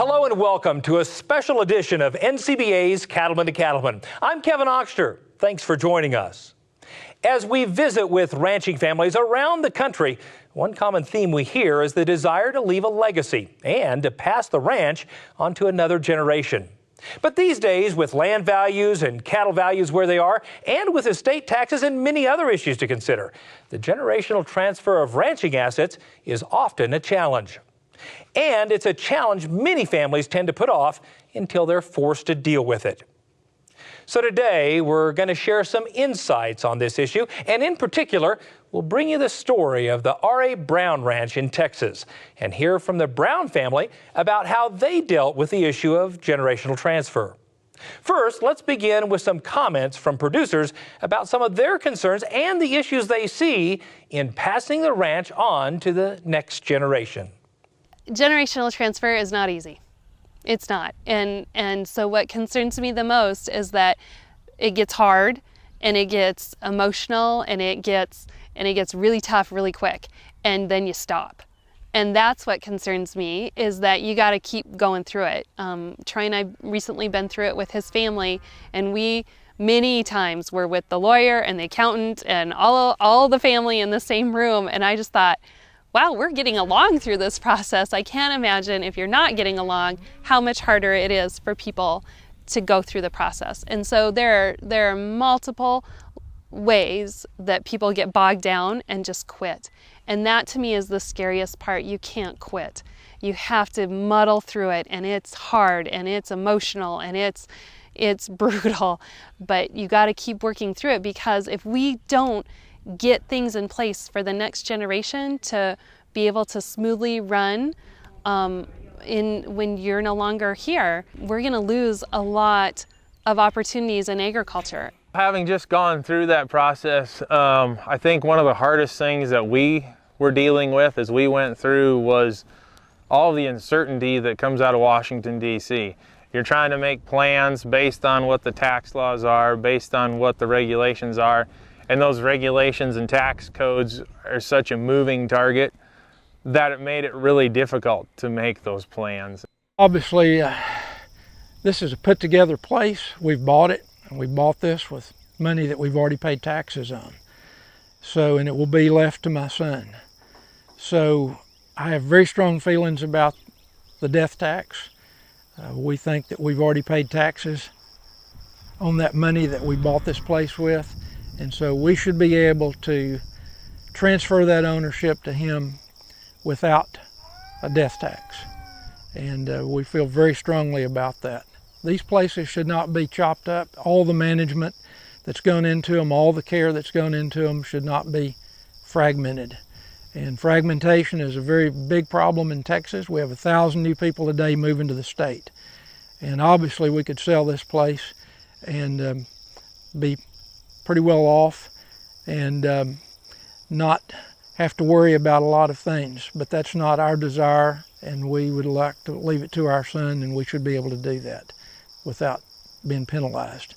Hello and welcome to a special edition of NCBA's Cattleman to Cattleman. I'm Kevin Oxter. Thanks for joining us. As we visit with ranching families around the country, one common theme we hear is the desire to leave a legacy and to pass the ranch on to another generation. But these days, with land values and cattle values where they are, and with estate taxes and many other issues to consider, the generational transfer of ranching assets is often a challenge. And it's a challenge many families tend to put off until they're forced to deal with it. So today, we're going to share some insights on this issue, and in particular, we'll bring you the story of the R.A. Brown Ranch in Texas and hear from the Brown family about how they dealt with the issue of generational transfer. First, let's begin with some comments from producers about some of their concerns and the issues they see in passing the ranch on to the next generation. Generational transfer is not easy. It's not. And so what concerns me the most is that it gets hard and it gets emotional and it gets really tough really quick, and then you stop. And that's what concerns me, is that you got to keep going through it. Troy and I recently been through it with his family, and we many times were with the lawyer and the accountant and all the family in the same room, and I just thought, wow, we're getting along through this process. I can't imagine if you're not getting along how much harder it is for people to go through the process. And so there are multiple ways that people get bogged down and just quit. And that to me is the scariest part. You can't quit. You have to muddle through it, and it's hard and it's emotional and it's brutal, but you got to keep working through it, because if we don't get things in place for the next generation to be able to smoothly run when you're no longer here, we're going to lose a lot of opportunities in agriculture. Having just gone through that process, I think one of the hardest things that we were dealing with as we went through was all the uncertainty that comes out of Washington, D.C. You're trying to make plans based on what the tax laws are, based on what the regulations are. And those regulations and tax codes are such a moving target that it made it really difficult to make those plans. Obviously, this is a put together place. We've bought it, and we bought this with money that we've already paid taxes on. And it will be left to my son. So I have very strong feelings about the death tax. We think that we've already paid taxes on that money that we bought this place with. And so we should be able to transfer that ownership to him without a death tax. And we feel very strongly about that. These places should not be chopped up. All the management that's gone into them, all the care that's gone into them should not be fragmented. And fragmentation is a very big problem in Texas. We have 1,000 new people a day moving to the state. And obviously we could sell this place and be pretty well off and not have to worry about a lot of things, but that's not our desire, and we would like to leave it to our son, and we should be able to do that without being penalized.